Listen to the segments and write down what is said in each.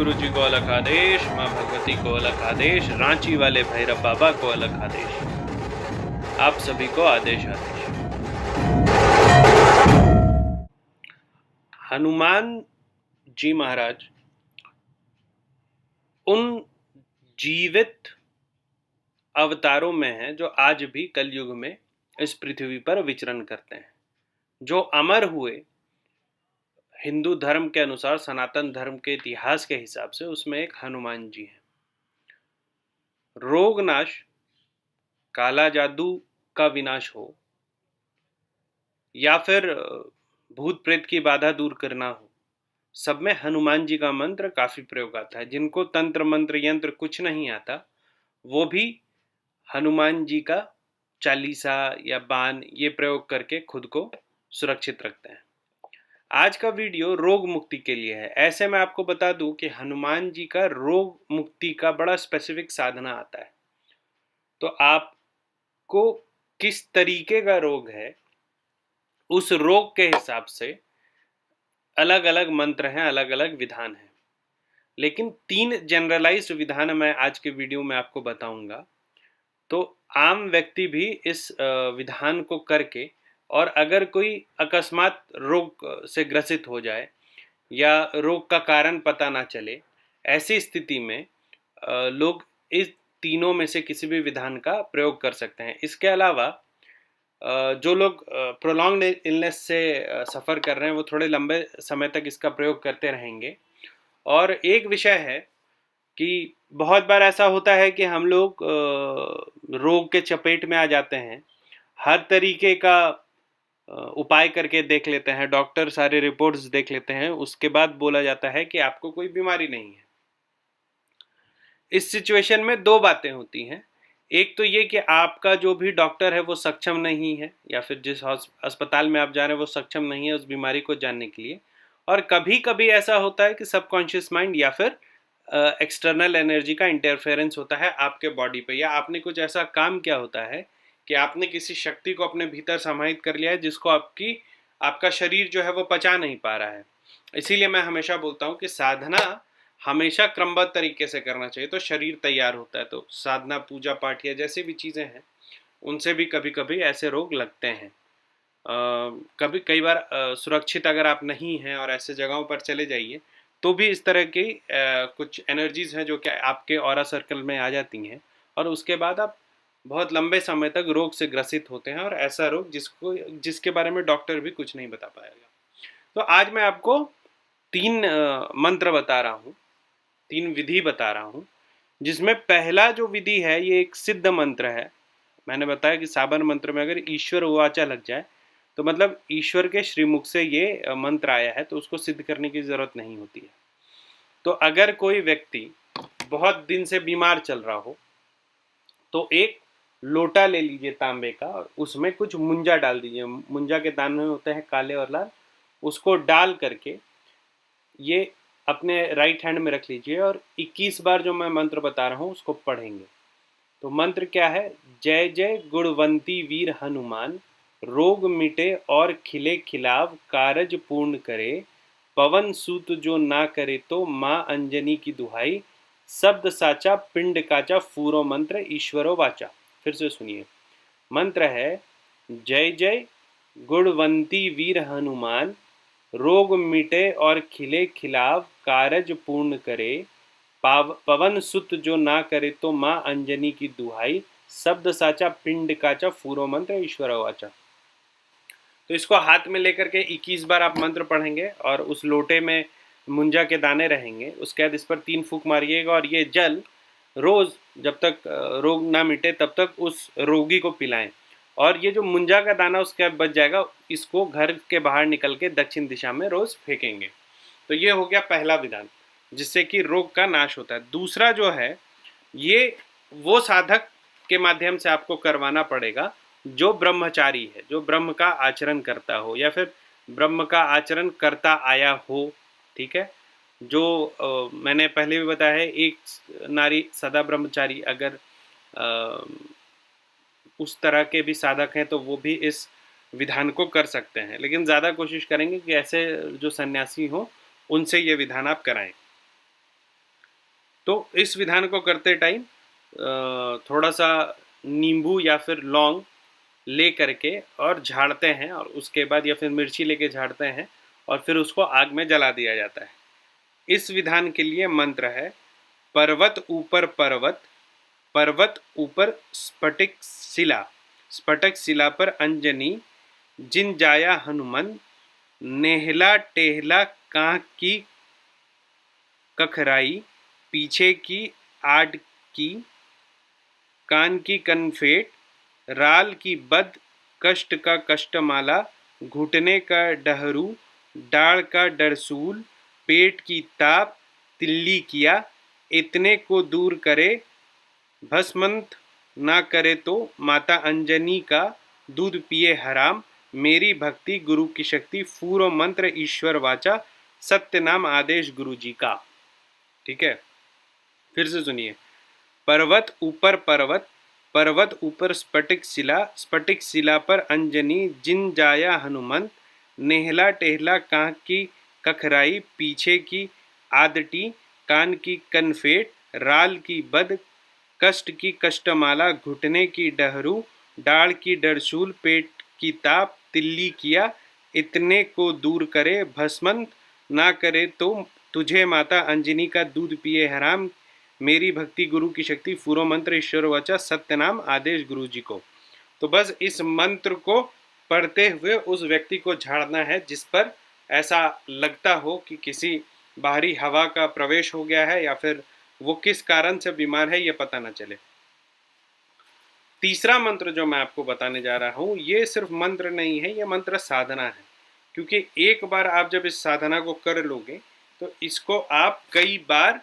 गुरु जी को अलग आदेश, माँ भगवती को अलग आदेश, रांची वाले भैरव बाबा को अलग आदेश। आप सभी को आदेश आदेश। हनुमान जी महाराज उन जीवित अवतारों में हैं जो आज भी कलयुग में इस पृथ्वी पर विचरण करते हैं। जो अमर हुए हिंदू धर्म के अनुसार, सनातन धर्म के इतिहास के हिसाब से, उसमें एक हनुमान जी हैं। रोग नाश, काला जादू का विनाश हो, या फिर भूत प्रेत की बाधा दूर करना हो, सब में हनुमान जी का मंत्र काफी प्रयोग आता है। जिनको तंत्र मंत्र यंत्र कुछ नहीं आता, वो भी हनुमान जी का चालीसा या बाण ये प्रयोग करके खुद को सुरक्षित रखते हैं। आज का वीडियो रोग मुक्ति के लिए है। ऐसे मैं आपको बता दूं कि हनुमान जी का रोग मुक्ति का बड़ा स्पेसिफिक साधना आता है। तो आपको किस तरीके का रोग है, उस रोग के हिसाब से अलग अलग मंत्र हैं, अलग अलग विधान हैं। लेकिन 3 जनरलाइज्ड विधान मैं आज के वीडियो में आपको बताऊंगा। तो आम व्यक्ति भी इस विधान को करके, और अगर कोई अकस्मात रोग से ग्रसित हो जाए या रोग का कारण पता ना चले, ऐसी स्थिति में लोग इस तीनों में से किसी भी विधान का प्रयोग कर सकते हैं। इसके अलावा जो लोग प्रोलॉन्ग्ड इलनेस से सफ़र कर रहे हैं, वो थोड़े लंबे समय तक इसका प्रयोग करते रहेंगे। और एक विषय है कि बहुत बार ऐसा होता है कि हम लोग रोग के चपेट में आ जाते हैं, हर तरीके का उपाय करके देख लेते हैं, डॉक्टर सारे रिपोर्ट्स देख लेते हैं, उसके बाद बोला जाता है कि आपको कोई बीमारी नहीं है। इस सिचुएशन में 2 बातें होती हैं। एक तो ये कि आपका जो भी डॉक्टर है वो सक्षम नहीं है, या फिर जिस अस्पताल में आप जा रहे हैं वो सक्षम नहीं है उस बीमारी को जानने के लिए। और कभी कभी ऐसा होता है कि सबकॉन्शियस माइंड या फिर एक्सटर्नल एनर्जी का इंटरफेरेंस होता है आपके बॉडी पे, या आपने कुछ ऐसा काम किया होता है कि आपने किसी शक्ति को अपने भीतर समाहित कर लिया है जिसको आपका शरीर जो है वो पचा नहीं पा रहा है। इसीलिए मैं हमेशा बोलता हूँ कि साधना हमेशा क्रमबद्ध तरीके से करना चाहिए, तो शरीर तैयार होता है। तो साधना, पूजा पाठ या जैसे भी चीज़ें हैं, उनसे भी कभी कभी ऐसे रोग लगते हैं। कई बार सुरक्षित अगर आप नहीं हैं और ऐसे जगहों पर चले जाइए, तो भी इस तरह की कुछ एनर्जीज हैं जो कि आपके ऑरा सर्कल में आ जाती हैं, और उसके बाद आप बहुत लंबे समय तक रोग से ग्रसित होते हैं, और ऐसा रोग जिसके बारे में डॉक्टर भी कुछ नहीं बता पाएगा। तो आज मैं आपको 3 मंत्र बता रहा हूँ, 3 विधि बता रहा हूँ, जिसमें पहला जो विधि है ये एक सिद्ध मंत्र है। मैंने बताया कि साबर मंत्र में अगर ईश्वर उवाचा लग जाए तो मतलब ईश्वर के श्रीमुख से ये मंत्र आया है, तो उसको सिद्ध करने की जरूरत नहीं होती है। तो अगर कोई व्यक्ति बहुत दिन से बीमार चल रहा हो, तो एक लोटा ले लीजिए तांबे का, और उसमें कुछ मुंजा डाल दीजिए। मुंजा के दाने होते हैं काले और लाल, उसको डाल करके ये अपने राइट हैंड में रख लीजिए, और 21 बार जो मैं मंत्र बता रहा हूँ उसको पढ़ेंगे। तो मंत्र क्या है? जय जय गुणवंती वीर हनुमान, रोग मिटे और खिले खिलाव, कारज पूर्ण करे, पवन सूत जो ना करे तो, माँ अंजनी की दुहाई, शब्द साचा पिंड काचा, फूरो मंत्र ईश्वरो वाचा। फिर से सुनिए, मंत्र है जय जय गुणवंती वीर हनुमान, रोग मिटे और खिले खिलाव, कारज पूर्ण करे, पवन सुत जो ना करे तो, माँ अंजनी की दुहाई, शब्द साचा पिंड काचा, फूरो मंत्र ईश्वर वाचा। तो इसको हाथ में लेकर के 21 बार आप मंत्र पढ़ेंगे, और उस लोटे में मुंजा के दाने रहेंगे। उसके बाद इस पर 3 फूंक मारिएगा, और ये जल रोज जब तक रोग ना मिटे तब तक उस रोगी को पिलाएं। और ये जो मुंजा का दाना उसके बाद बच जाएगा, इसको घर के बाहर निकल के दक्षिण दिशा में रोज फेंकेंगे। तो ये हो गया पहला विधान, जिससे कि रोग का नाश होता है। दूसरा जो है, ये वो साधक के माध्यम से आपको करवाना पड़ेगा जो ब्रह्मचारी है, जो ब्रह्म का आचरण करता हो, या फिर ब्रह्म का आचरण करता आया हो। ठीक है, जो मैंने पहले भी बताया है, एक नारी सदा ब्रह्मचारी, अगर उस तरह के भी साधक हैं तो वो भी इस विधान को कर सकते हैं। लेकिन ज़्यादा कोशिश करेंगे कि ऐसे जो सन्यासी हों उनसे ये विधान आप कराएं। तो इस विधान को करते टाइम थोड़ा सा नींबू या फिर लौंग ले करके और झाड़ते हैं, और उसके बाद या फिर मिर्ची लेके झाड़ते हैं और फिर उसको आग में जला दिया जाता है। इस विधान के लिए मंत्र है, पर्वत ऊपर पर्वत, पर्वत ऊपर स्फटिक शिला, स्फटिक शिला पर अंजनी, जिन जाया हनुमंत, नेहला टेहला कांख की कखराई, पीछे की आड़ की, कान की कनफेट, राल की बद, कष्ट का कष्टमाला, घुटने का डहरू, डाढ़ का डरसूल, पेट की ताप, तिल्ली किया, इतने को दूर करे, भस्मंत ना करे तो माता अंजनी का दूध पिए हराम, मेरी भक्ति गुरु की शक्ति, पूर्व मंत्र ईश्वर वाचा, सत्य नाम आदेश गुरु जी का। ठीक है, फिर से सुनिए। पर्वत ऊपर पर्वत, पर्वत ऊपर स्फटिक शिला, स्फटिक शिला पर अंजनी, जिन जाया हनुमंत, नेहला टेहला कांख की कखराई, पीछे की आदटी, कान की कनफेट, राल की बद, कष्ट की कष्टमाला, घुटने की डहरू, डाढ़ की डरसूल, पेट की ताप, तिल्ली किया, इतने को दूर करे, भस्मंत ना करे तो तुझे माता अंजनी का दूध पिए हराम, मेरी भक्ति गुरु की शक्ति, पूर्व मंत्र ईश्वर वाचा, सत्य नाम आदेश गुरु जी को। तो बस इस मंत्र को पढ़ते हुए उस व्यक्ति को झाड़ना है जिस पर ऐसा लगता हो कि किसी बाहरी हवा का प्रवेश हो गया है या फिर वो किस कारण से बीमार है ये पता ना चले। तीसरा मंत्र जो मैं आपको बताने जा रहा हूं, ये सिर्फ मंत्र नहीं है, ये मंत्र साधना है। क्योंकि एक बार आप जब इस साधना को कर लोगे तो इसको आप कई बार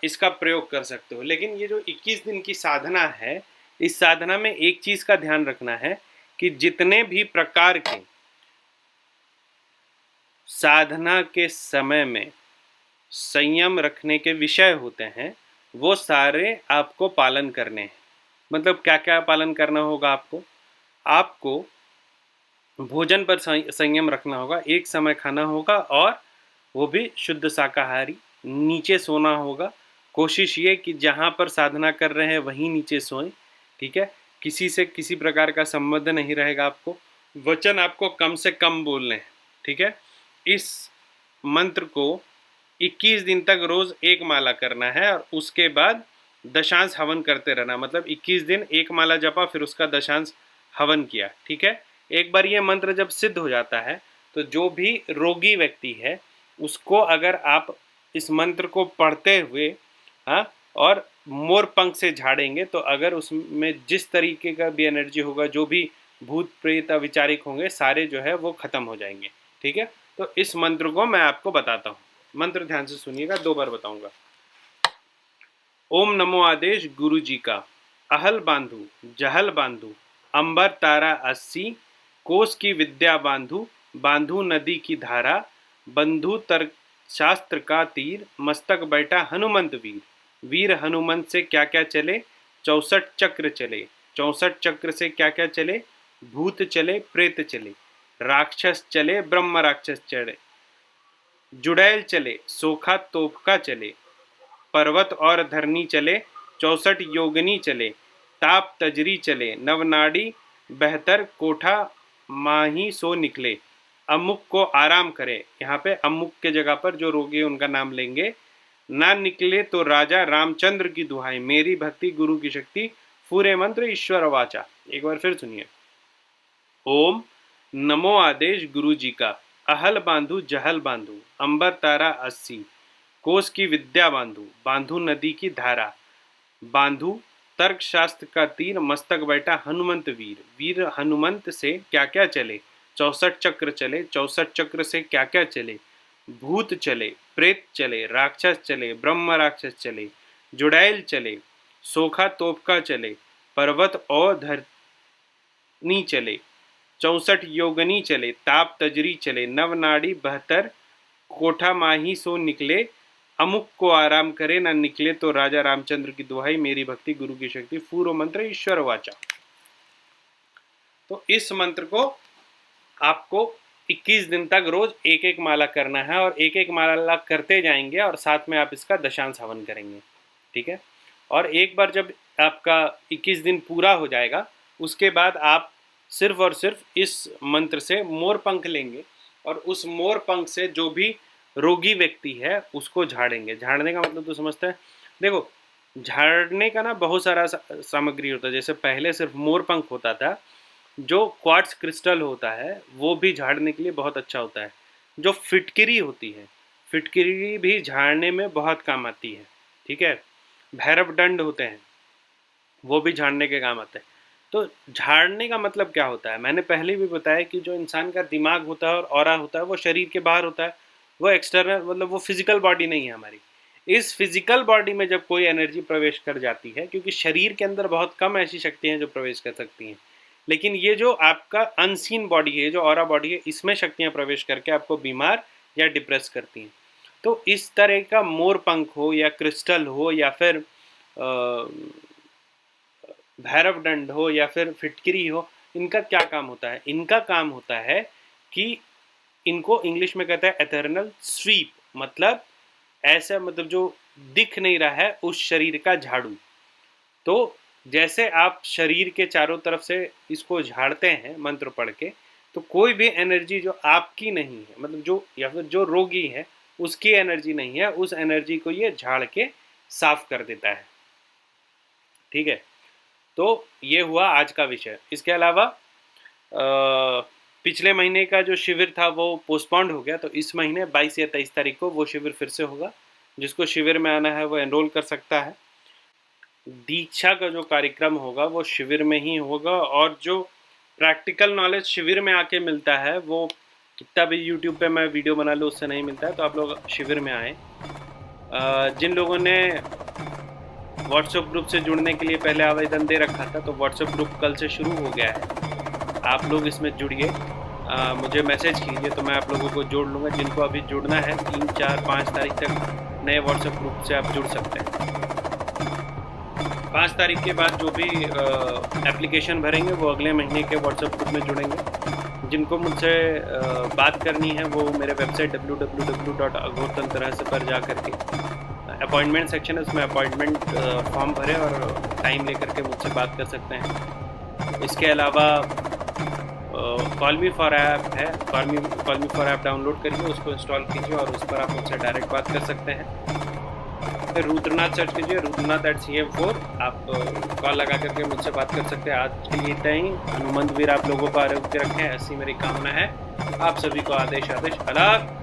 इसका प्रयोग कर सकते हो। लेकिन ये जो 21 दिन की साधना है, इस साधना में एक चीज का ध्यान रखना है कि जितने भी प्रकार के साधना के समय में संयम रखने के विषय होते हैं वो सारे आपको पालन करने हैं। मतलब क्या क्या पालन करना होगा आपको? आपको भोजन पर संयम रखना होगा, एक समय खाना होगा और वो भी शुद्ध शाकाहारी। नीचे सोना होगा, कोशिश ये कि जहाँ पर साधना कर रहे हैं वहीं नीचे सोएं। ठीक है, किसी से किसी प्रकार का संबंध नहीं रहेगा आपको। वचन आपको कम से कम बोलने हैं। ठीक है, इस मंत्र को 21 दिन तक रोज एक माला करना है और उसके बाद दशांश हवन करते रहना। मतलब 21 दिन एक माला जपा, फिर उसका दशांश हवन किया। ठीक है, एक बार ये मंत्र जब सिद्ध हो जाता है तो जो भी रोगी व्यक्ति है उसको अगर आप इस मंत्र को पढ़ते हुए और मोर पंख से झाड़ेंगे तो अगर उसमें जिस तरीके का भी एनर्जी होगा, जो भी भूत प्रेत विचारिक होंगे, सारे जो है वो खत्म हो जाएंगे। ठीक है, तो इस मंत्र को मैं आपको बताता हूँ। मंत्र ध्यान से सुनिएगा, 2 बार बताऊंगा। ओम नमो आदेश गुरु जी का। अहल बांधु जहल बांधु, अंबर तारा 80, कोस की विद्या बांधु, बांधु नदी की धारा, बंधु तर्क शास्त्र का तीर, मस्तक बैठा हनुमंत वीर, वीर हनुमंत से क्या क्या चले, 64 चक्र चले, 64 चक्र से क्या क्या चले, भूत चले, प्रेत चले, राक्षस चले, ब्रह्म राक्षस चले, जुड़ैल चले, सोखा तोफका चले, पर्वत और धरनी चले, 64 योगनी चले, ताप तजरी चले, नवनाड़ी बेहतर, कोठा माही सो निकले, अमुक को आराम करे। यहाँ पे अमुक के जगह पर जो रोगी है उनका नाम लेंगे। ना निकले तो राजा रामचंद्र की दुहाई, मेरी भक्ति गुरु की शक्ति, पूरे मंत्र ईश्वर वाचा। एक बार फिर सुनिए। ओम नमो आदेश गुरु जी का। अहल बांधु जहल बांधु, अंबर तारा 80, कोस की विद्या बांधु, बांधु नदी की धारा, बांधु तर्क शास्त्र का तीर, मस्तक बैठा हनुमंत वीर, वीर हनुमंत से क्या क्या चले, 64 चक्र चले, 64 चक्र से क्या क्या चले, भूत चले, प्रेत चले, राक्षस चले, ब्रह्म राक्षस चले, जुड़ैल चले, सोखा तोपका चले, पर्वत और धरनी चले, 64 योगनी चले, ताप तजरी चले, नवनाड़ी बहतर, कोठा माही सो निकले, अमुक को आराम करे, ना निकले तो राजा रामचंद्र की दुहाई, मेरी भक्ति गुरु की शक्ति, पूर्व मंत्र ईश्वर वाचा। तो इस मंत्र को आपको 21 दिन तक रोज एक एक माला करना है और एक एक माला करते जाएंगे और साथ में आप इसका दशांश हवन करेंगे। ठीक है। और एक बार जब आपका 21 दिन पूरा हो जाएगा, उसके बाद आप सिर्फ और सिर्फ इस मंत्र से मोर पंख लेंगे और उस मोर पंख से जो भी रोगी व्यक्ति है उसको झाड़ेंगे। झाड़ने का मतलब तो समझते हैं। देखो, झाड़ने का ना बहुत सारा सामग्री होता है। जैसे पहले सिर्फ मोर पंख होता था, जो क्वार्ट्स क्रिस्टल होता है वो भी झाड़ने के लिए बहुत अच्छा होता है। जो फिटकिरी होती है, फिटकिरी भी झाड़ने में बहुत काम आती है, ठीक है। भैरव दंड होते हैं, वो भी झाड़ने के काम आते हैं। तो झाड़ने का मतलब क्या होता है, मैंने पहले भी बताया कि जो इंसान का दिमाग होता है और ऑरा होता है वो शरीर के बाहर होता है। वो एक्सटर्नल मतलब वो फिजिकल बॉडी नहीं है हमारी। इस फिजिकल बॉडी में जब कोई एनर्जी प्रवेश कर जाती है, क्योंकि शरीर के अंदर बहुत कम ऐसी शक्तियाँ हैं जो प्रवेश कर सकती हैं, लेकिन ये जो आपका अनसीन बॉडी है, जो ऑरा बॉडी है, इसमें शक्तियाँ प्रवेश करके आपको बीमार या डिप्रेस करती हैं। तो इस तरह का मोर पंख हो या क्रिस्टल हो या फिर भैरव दंड हो या फिर फिटकिरी हो, इनका क्या काम होता है? इनका काम होता है कि इनको इंग्लिश में कहते हैं एथर्नल स्वीप, मतलब ऐसा, मतलब जो दिख नहीं रहा है उस शरीर का झाड़ू। तो जैसे आप शरीर के चारों तरफ से इसको झाड़ते हैं मंत्र पढ़ के, तो कोई भी एनर्जी जो आपकी नहीं है, मतलब जो या फिर जो रोगी है उसकी एनर्जी नहीं है, उस एनर्जी को ये झाड़ के साफ कर देता है, ठीक है। तो ये हुआ आज का विषय। इसके अलावा पिछले महीने का जो शिविर था वो पोस्टपोन्ड हो गया, तो इस महीने 22 या 23 तारीख को वो शिविर फिर से होगा। जिसको शिविर में आना है वो एनरोल कर सकता है। दीक्षा का जो कार्यक्रम होगा वो शिविर में ही होगा, और जो प्रैक्टिकल नॉलेज शिविर में आके मिलता है वो कितना भी यूट्यूब पे मैं वीडियो बना लूँ उससे नहीं मिलता है। तो आप लोग शिविर में आए। जिन लोगों ने व्हाट्सएप ग्रुप से जुड़ने के लिए पहले आवेदन दे रखा था, तो व्हाट्सएप ग्रुप कल से शुरू हो गया है। आप लोग इसमें जुड़िए, मुझे मैसेज कीजिए तो मैं आप लोगों को जोड़ लूँगा। जिनको अभी जुड़ना है 3, 4, 5 तारीख तक नए व्हाट्सएप ग्रुप से आप जुड़ सकते हैं। 5 तारीख के बाद जो भी एप्लीकेशन भरेंगे वो अगले महीने के व्हाट्सएप ग्रुप में जुड़ेंगे। जिनको मुझसे बात करनी है वो मेरे वेबसाइट www.aghortantra पर जा करके अपॉइंटमेंट सेक्शन है, उसमें अपॉइंटमेंट फॉर्म भरें और टाइम लेकर के मुझसे बात कर सकते हैं। इसके अलावा कॉल मी फॉर ऐप है, call me for app download करिए, उसको इंस्टॉल कीजिए और उस पर आप मुझसे डायरेक्ट बात कर सकते हैं। फिर रुद्रनाथ सर्च कीजिए, rudranath@cm4, आप कॉल लगा करके मुझसे बात कर सकते हैं। आज के लिए इतना ही। हनुमंत वीर आप लोगों को आरोग्य रखें, ऐसी मेरी कामना है। आप सभी को आदेश अलग।